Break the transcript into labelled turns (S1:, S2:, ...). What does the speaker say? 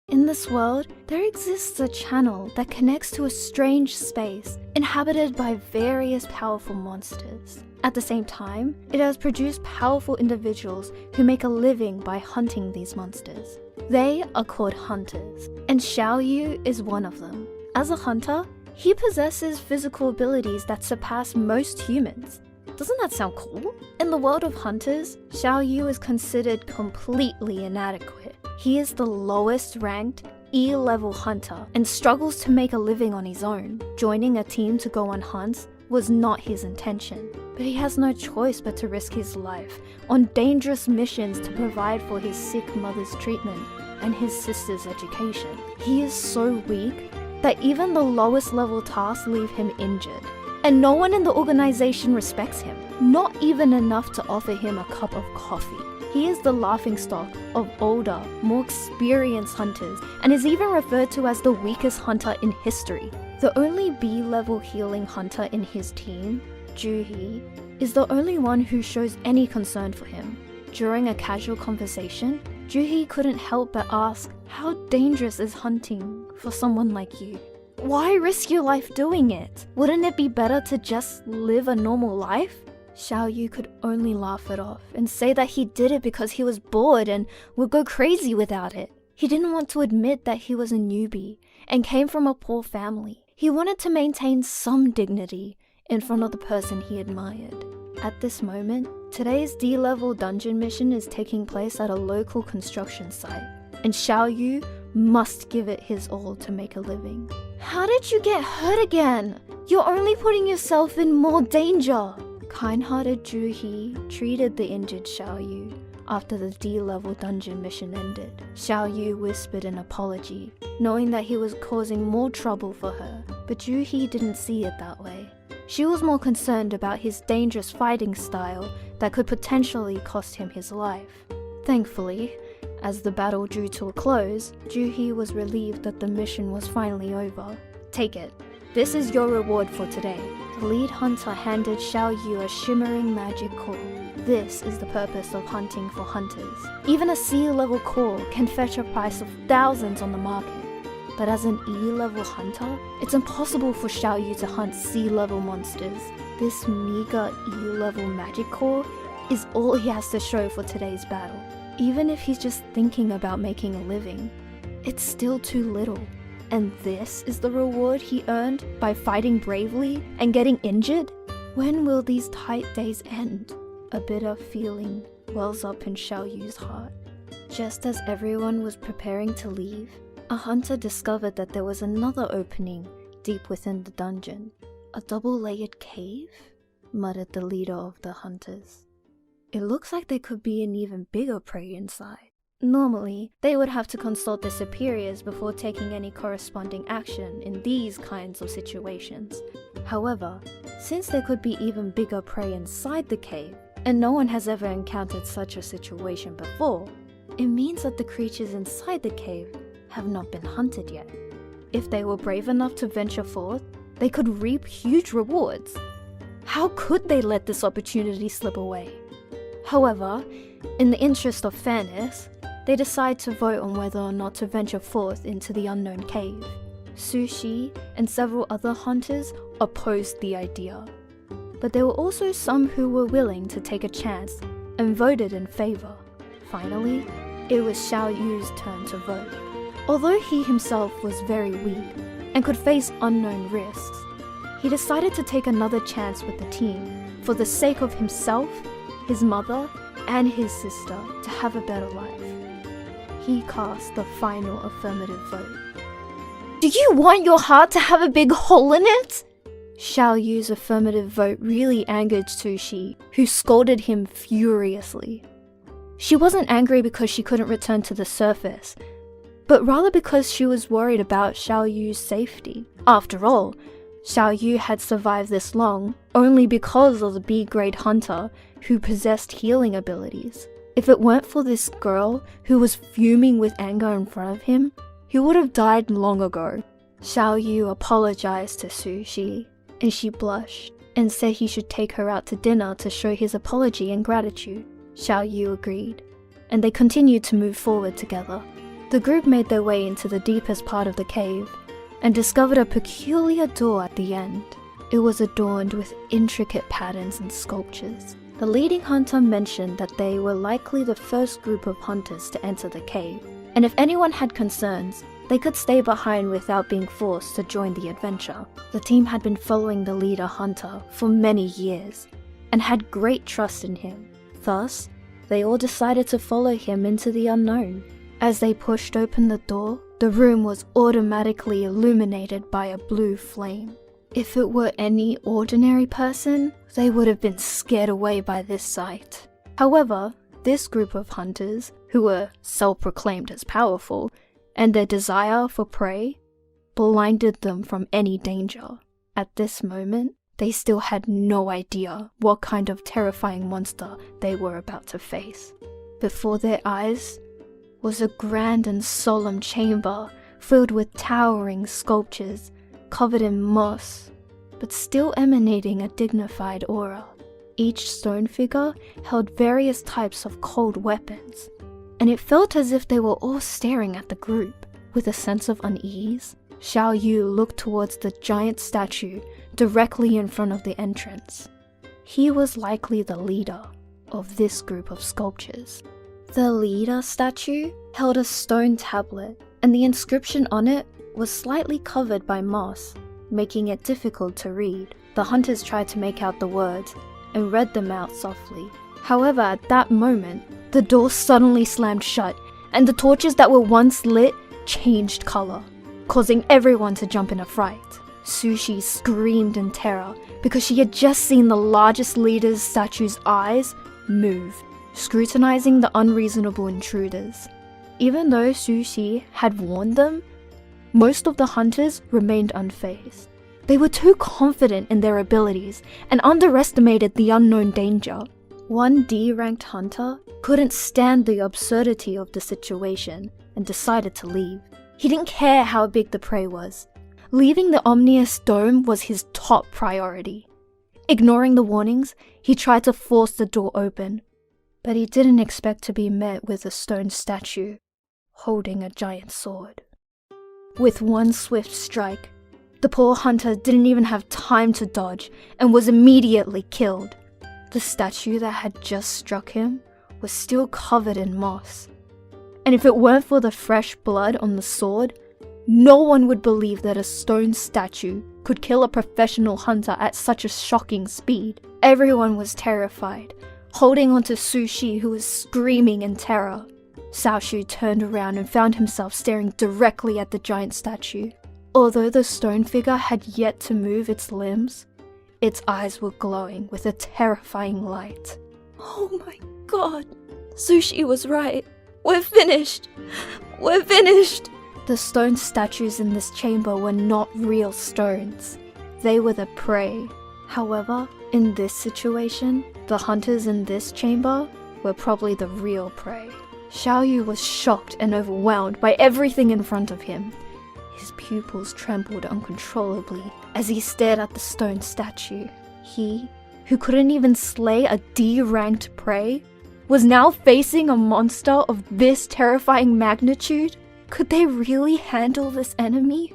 S1: In this world, there exists a channel that connects to a strange space inhabited by various powerful monsters. At the same time, it has produced powerful individuals who make a living by hunting these monsters. They are called hunters, and Xiao Yu is one of them. As a hunter, he possesses physical abilities that surpass most humans. Doesn't that sound cool? In the world of hunters, Xiao Yu is considered completely inadequate. He is the lowest ranked E-level hunter and struggles to make a living on his own. Joining a team to go on hunts was not his intention, but he has no choice but to risk his life on dangerous missions to provide for his sick mother's treatment and his sister's education. He is so weak that even the lowest level tasks leave him injured. And no one in the organization respects him, not even enough to offer him a cup of coffee. He is the laughingstock of older, more experienced hunters and is even referred to as the weakest hunter in history. The only B-level healing hunter in his team, Ju-hee, is the only one who shows any concern for him. During a casual conversation, Ju-hee couldn't help but ask, "How dangerous is hunting for someone like you? Why risk your life doing it? Wouldn't it be better to just live a normal life?" Xiao Yu could only laugh it off and say that he did it because he was bored and would go crazy without it. He didn't want to admit that he was a newbie and came from a poor family. He wanted to maintain some dignity in front of the person he admired. At this moment, today's D-level dungeon mission is taking place at a local construction site, and Xiao Yu must give it his all to make a living. "How did you get hurt again? You're only putting yourself in more danger." Kind-hearted Ju-hee treated the injured Xiao Yu after the D-level dungeon mission ended. Xiao Yu whispered an apology, knowing that he was causing more trouble for her, but Ju-hee didn't see it that way. She was more concerned about his dangerous fighting style that could potentially cost him his life. Thankfully, as the battle drew to a close, Ju-hee was relieved that the mission was finally over. "Take it. This is your reward for today." The lead hunter handed Xiao Yu a shimmering magic core. This is the purpose of hunting for hunters. Even a C-level core can fetch a price of thousands on the market. But as an E-level hunter, it's impossible for Xiao Yu to hunt C-level monsters. This meager E-level magic core is all he has to show for today's battle. Even if he's just thinking about making a living, it's still too little. And this is the reward he earned by fighting bravely and getting injured? When will these tight days end? A bitter feeling wells up in Xiao Yu's heart. Just as everyone was preparing to leave, a hunter discovered that there was another opening deep within the dungeon. "A double-layered cave?" muttered the leader of the hunters. "It looks like there could be an even bigger prey inside." Normally, they would have to consult their superiors before taking any corresponding action in these kinds of situations. However, since there could be even bigger prey inside the cave, and no one has ever encountered such a situation before, it means that the creatures inside the cave have not been hunted yet. If they were brave enough to venture forth, they could reap huge rewards. How could they let this opportunity slip away? However, in the interest of fairness, they decide to vote on whether or not to venture forth into the unknown cave. Sushi and several other hunters opposed the idea, but there were also some who were willing to take a chance and voted in favor. Finally, it was Xiao Yu's turn to vote. Although he himself was very weak and could face unknown risks, he decided to take another chance with the team for the sake of himself, his mother, and his sister to have a better life. He cast the final affirmative vote. "Do you want your heart to have a big hole in it?" Xiao Yu's affirmative vote really angered Sushi, who scolded him furiously. She wasn't angry because she couldn't return to the surface, but rather because she was worried about Xiao Yu's safety. After all, Xiao Yu had survived this long only because of the B-grade hunter who possessed healing abilities. If it weren't for this girl who was fuming with anger in front of him, he would have died long ago. Xiao Yu apologized to Sushi, and she blushed and said he should take her out to dinner to show his apology and gratitude. Xiao Yu agreed, and they continued to move forward together. The group made their way into the deepest part of the cave and discovered a peculiar door at the end. It was adorned with intricate patterns and sculptures. The leading hunter mentioned that they were likely the first group of hunters to enter the cave, and if anyone had concerns, they could stay behind without being forced to join the adventure. The team had been following the leader hunter for many years and had great trust in him. Thus, they all decided to follow him into the unknown. As they pushed open the door, the room was automatically illuminated by a blue flame. If it were any ordinary person, they would have been scared away by this sight. However, this group of hunters, who were self-proclaimed as powerful, and their desire for prey, blinded them from any danger. At this moment, they still had no idea what kind of terrifying monster they were about to face. Before their eyes was a grand and solemn chamber filled with towering sculptures covered in moss, but still emanating a dignified aura. Each stone figure held various types of cold weapons, and it felt as if they were all staring at the group. With a sense of unease, Xiao Yu looked towards the giant statue directly in front of the entrance. He was likely the leader of this group of sculptures. The leader statue held a stone tablet, and the inscription on it was slightly covered by moss, making it difficult to read. The hunters tried to make out the words and read them out softly. However, at that moment, the door suddenly slammed shut, and the torches that were once lit changed color, causing everyone to jump in a fright. Sushi screamed in terror because she had just seen the largest leader's statue's eyes move, scrutinizing the unreasonable intruders. Even though Sushi had warned them, most of the hunters remained unfazed. They were too confident in their abilities and underestimated the unknown danger. One D-ranked hunter couldn't stand the absurdity of the situation and decided to leave. He didn't care how big the prey was. Leaving the ominous dome was his top priority. Ignoring the warnings, he tried to force the door open, but he didn't expect to be met with a stone statue holding a giant sword. With one swift strike, the poor hunter didn't even have time to dodge and was immediately killed. The statue that had just struck him was still covered in moss, and if it weren't for the fresh blood on the sword, no one would believe that a stone statue could kill a professional hunter at such a shocking speed. Everyone was terrified, holding onto Sushi, who was screaming in terror. Xiaoshu turned around and found himself staring directly at the giant statue. Although the stone figure had yet to move its limbs, its eyes were glowing with a terrifying light.
S2: Oh my god, Sushi was right. We're finished! We're finished!
S1: The stone statues in this chamber were not real stones. They were the prey. However, in this situation, the hunters in this chamber were probably the real prey. Xiao Yu was shocked and overwhelmed by everything in front of him. His pupils trembled uncontrollably as he stared at the stone statue. He, who couldn't even slay a D-ranked prey, was now facing a monster of this terrifying magnitude? Could they really handle this enemy?